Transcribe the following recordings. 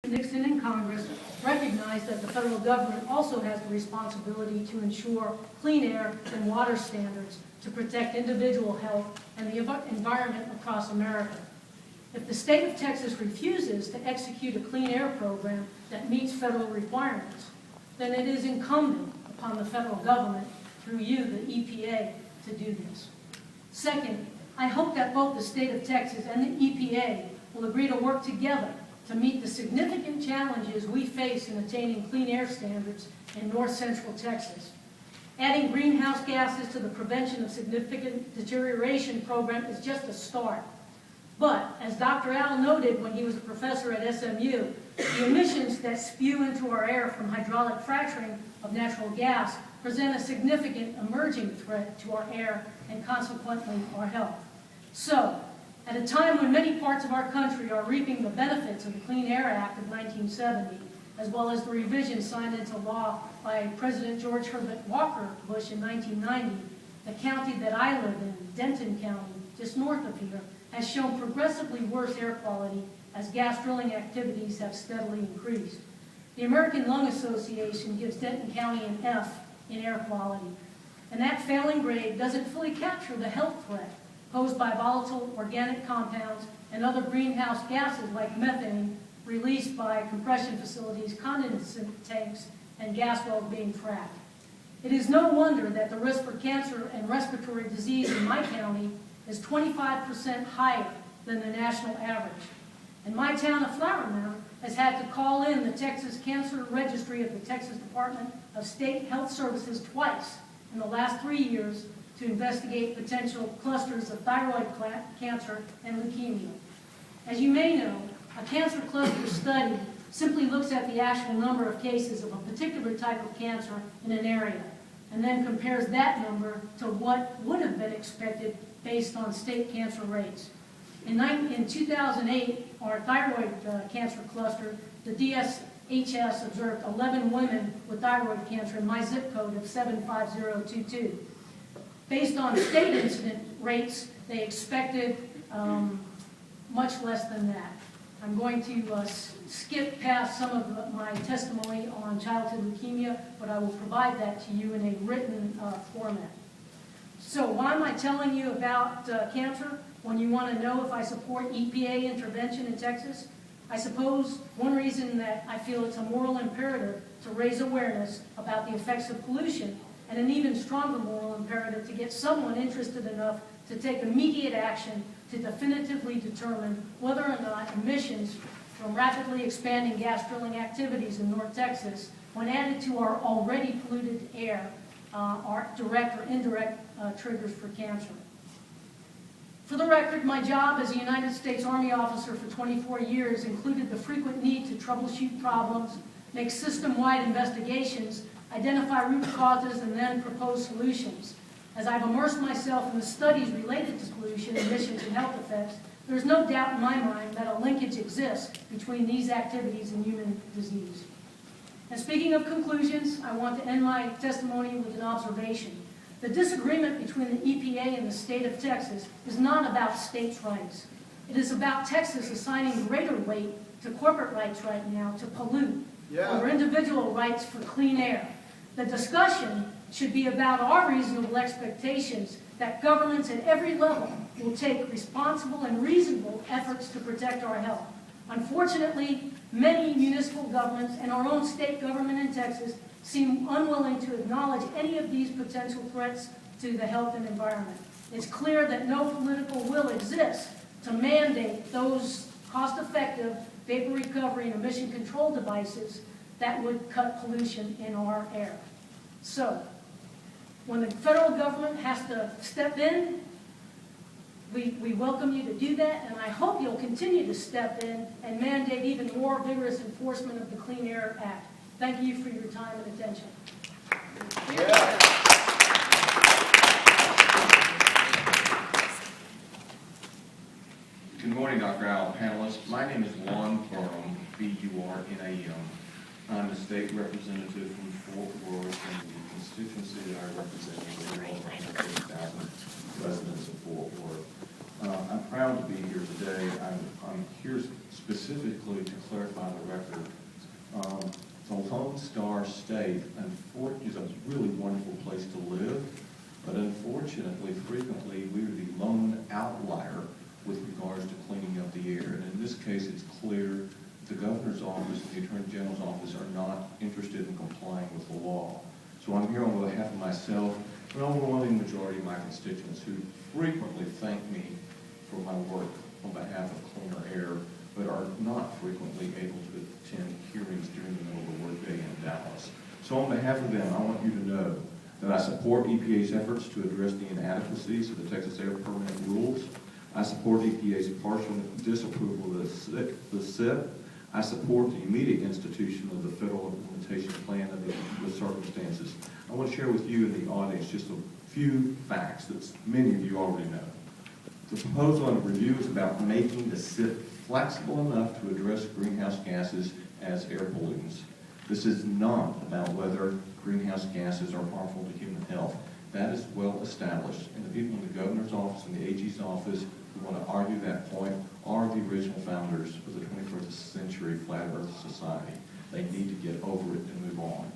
Nixon and Congress recognized that the federal government also has the responsibility to ensure clean air and water standards to protect individual health and the environment across America. If the state of Texas refuses to execute a clean air program that meets federal requirements, then it is incumbent upon the federal government, through you, the EPA, to do this. Second, I hope that both the state of Texas and the EPA will agree to work together to meet the significant challenges we face in attaining clean air standards in north central Texas. Adding greenhouse gases to the prevention of significant deterioration program is just a start. But, as Dr. Al noted when he was a professor at SMU, the emissions that spew into our air from hydraulic fracturing of natural gas present a significant emerging threat to our air and consequently our health. So, at a time when many parts of our country are reaping the benefits of the Clean Air Act of 1970, as well as the revision signed into law by President George Herbert Walker Bush in 1990, the county that I live in, Denton County, just north of here, has shown progressively worse air quality as gas drilling activities have steadily increased. The American Lung Association gives Denton County an F in air quality, and that failing grade doesn't fully capture the health threat posed by volatile organic compounds and other greenhouse gases like methane released by compression facilities, condensate tanks, and gas wells being fracked. It is no wonder that the risk for cancer and respiratory disease in my county is 25% higher than the national average. And my town of Flower Mound has had to call in the Texas Cancer Registry of the Texas Department of State Health Services twice in the last 3 years to investigate potential clusters of thyroid cancer and leukemia. As you may know, a cancer cluster study simply looks at the actual number of cases of a particular type of cancer in an area, and then compares that number to what would have been expected based on state cancer rates. In 2008, our thyroid cancer cluster, the DSHS observed 11 women with thyroid cancer in my zip code of 75022. Based on state incident rates, they expected much less than that. I'm going to skip past some of my testimony on childhood leukemia, but I will provide that to you in a written format. So why am I telling you about cancer when you want to know if I support EPA intervention in Texas? I suppose one reason that I feel it's a moral imperative to raise awareness about the effects of pollution, and an even stronger moral imperative to get someone interested enough to take immediate action to definitively determine whether or not emissions from rapidly expanding gas drilling activities in North Texas, when added to our already polluted air, are direct or indirect triggers for cancer. For the record, my job as a United States Army officer for 24 years included the frequent need to troubleshoot problems, make system-wide investigations, identify root causes, and then propose solutions. As I've immersed myself in the studies related to pollution, emissions, and health effects, there's no doubt in my mind that a linkage exists between these activities and human disease. And speaking of conclusions, I want to end my testimony with an observation. The disagreement between the EPA and the state of Texas is not about states' rights. It is about Texas assigning greater weight to corporate rights right now to pollute over individual rights for clean air. The discussion should be about our reasonable expectations that governments at every level will take responsible and reasonable efforts to protect our health. Unfortunately, many municipal governments and our own state government in Texas seem unwilling to acknowledge any of these potential threats to the health and environment. It's clear that no political will exists to mandate those cost-effective vapor recovery and emission control devices that would cut pollution in our air. So, when the federal government has to step in, we welcome you to do that, and I hope you'll continue to step in and mandate even more vigorous enforcement of the Clean Air Act. Thank you for your time and attention. Good morning, Dr. Al, panelists. My name is Lon Burnham, B-U-R-N-A-M. I'm the state representative from Fort Worth, and the constituency that I represent is over 150,000 residents of Fort Worth. I'm proud to be here today. I'm here specifically to clarify the record Star State is a really wonderful place to live, but unfortunately, frequently, we are the lone outlier with regards to cleaning up the air. And in this case, it's clear the governor's office and the attorney general's office are not interested in complying with the law. So I'm here on behalf of myself and an overwhelming majority of my constituents who frequently thank me for my work on behalf of cleaner air, but are not frequently able to attend hearings during the middle of the workday in Dallas. So on behalf of them, I want you to know that I support EPA's efforts to address the inadequacies of the Texas Air Permit rules. I support EPA's partial disapproval of the SIP. I support the immediate institution of the federal implementation plan under the circumstances. I want to share with you in the audience just a few facts that many of you already know. The proposal under review is about making the SIP flexible enough to address greenhouse gases as air pollutants. This is not about whether greenhouse gases are harmful to human health. That is well established, and the people in the governor's office and the AG's office who want to argue that point are the original founders of the 21st century Flat Earth Society. They need to get over it and move on.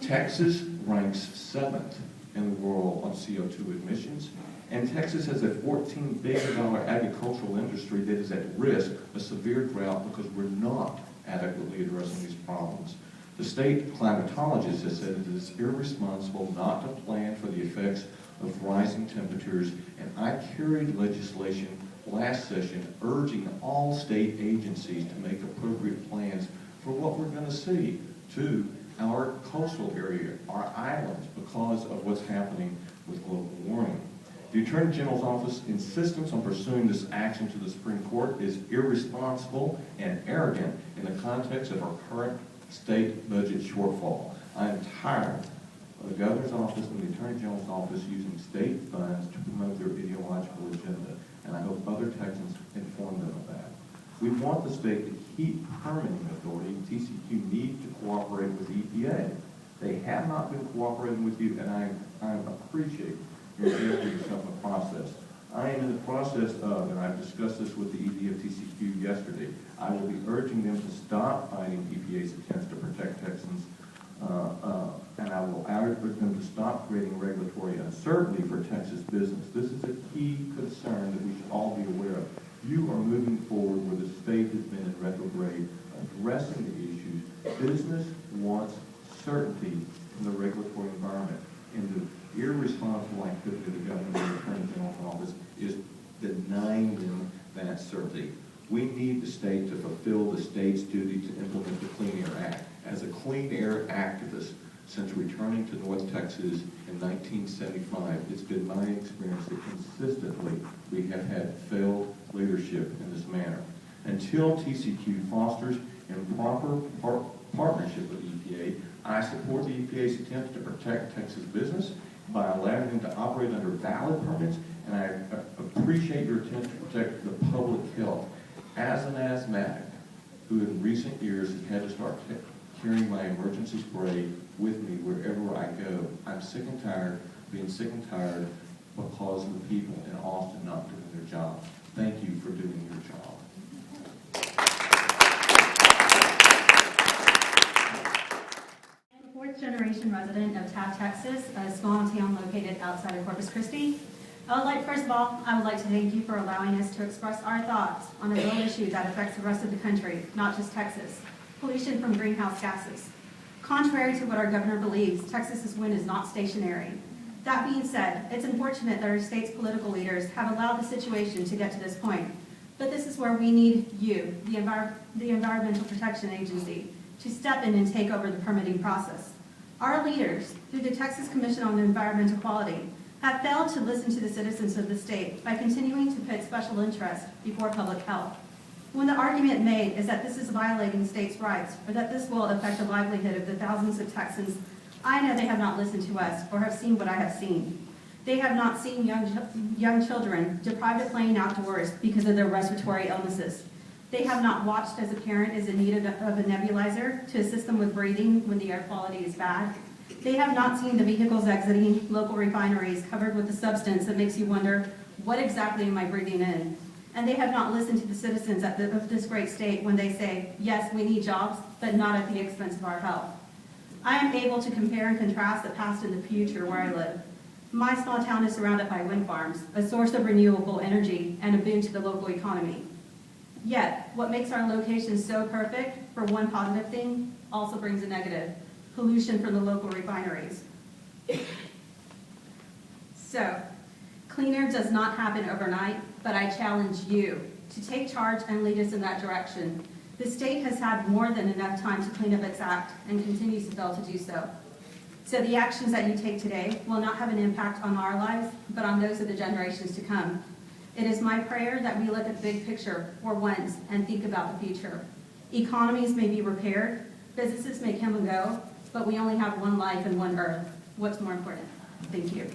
Texas ranks 7th in the world on CO2 emissions, and Texas has a $14 billion agricultural industry that is at risk of severe drought because we're not adequately addressing these problems. The state climatologist has said it is irresponsible not to plan for the effects of rising temperatures, and I carried legislation last session urging all state agencies to make appropriate plans for what we're going to see to our coastal area, our islands, because of what's happening with global warming. The Attorney General's office insistence on pursuing this action to the Supreme Court is irresponsible and arrogant in the context of our current state budget shortfall. I am tired of the governor's office and the Attorney General's office using state funds to promote their ideological agenda, and I hope other Texans inform them of that. We want the state to keep permitting authority. TCQ needs to cooperate with the EPA. They have not been cooperating with you, and I appreciate your involving yourself in the process. I am in the process of, and I've discussed this with the ED of TCQ yesterday, I will be urging them to stop fighting EPA's attempts to protect Texans, and I will urge them to stop creating regulatory uncertainty for Texas business. This is a key concern that we should all be aware of. You are moving forward where the state has been in retrograde, addressing the issues. Business wants certainty in the regulatory environment, and the irresponsible activity of the governor and the Attorney General's office is denying them that certainty. We need the state to fulfill the state's duty to implement the Clean Air Act. As a clean air activist, since returning to North Texas in 1975, it's been my experience that consistently we have had failed leadership in this manner. Until TCQ fosters in proper partnership with EPA, I support the EPA's attempt to protect Texas business by allowing them to operate under valid permits, and I appreciate your attempt to protect the public health. As an asthmatic who in recent years has had to start carrying my emergency spray with me wherever I go, I'm sick and tired of being sick and tired because of the people in Austin not doing their job. Thank you for doing your job. I'm a fourth-generation resident of Taft, Texas, a small town located outside of Corpus Christi. First of all, I would like to thank you for allowing us to express our thoughts on a real issue that affects the rest of the country, not just Texas: pollution from greenhouse gases. Contrary to what our governor believes, Texas's wind is not stationary. That being said, it's unfortunate that our state's political leaders have allowed the situation to get to this point. But this is where we need you, the Environmental Protection Agency, to step in and take over the permitting process. Our leaders, through the Texas Commission on Environmental Quality, have failed to listen to the citizens of the state by continuing to put special interest before public health. When the argument made is that this is violating states' rights or that this will affect the livelihood of the thousands of Texans, I know they have not listened to us or have seen what I have seen. They have not seen young children deprived of playing outdoors because of their respiratory illnesses. They have not watched as a parent is in need of a nebulizer to assist them with breathing when the air quality is bad. They have not seen the vehicles exiting local refineries covered with a substance that makes you wonder, what exactly am I breathing in? And they have not listened to the citizens of this great state when they say, yes, we need jobs, but not at the expense of our health. I am able to compare and contrast the past and the future where I live. My small town is surrounded by wind farms, a source of renewable energy and a boon to the local economy. Yet, what makes our location so perfect for one positive thing also brings a negative: pollution from the local refineries. So, clean air does not happen overnight, but I challenge you to take charge and lead us in that direction. The state has had more than enough time to clean up its act and continues to fail to do so. So the actions that you take today will not have an impact on our lives, but on those of the generations to come. It is my prayer that we look at the big picture for once and think about the future. Economies may be repaired, businesses may come and go, but we only have one life and one earth. What's more important? Thank you.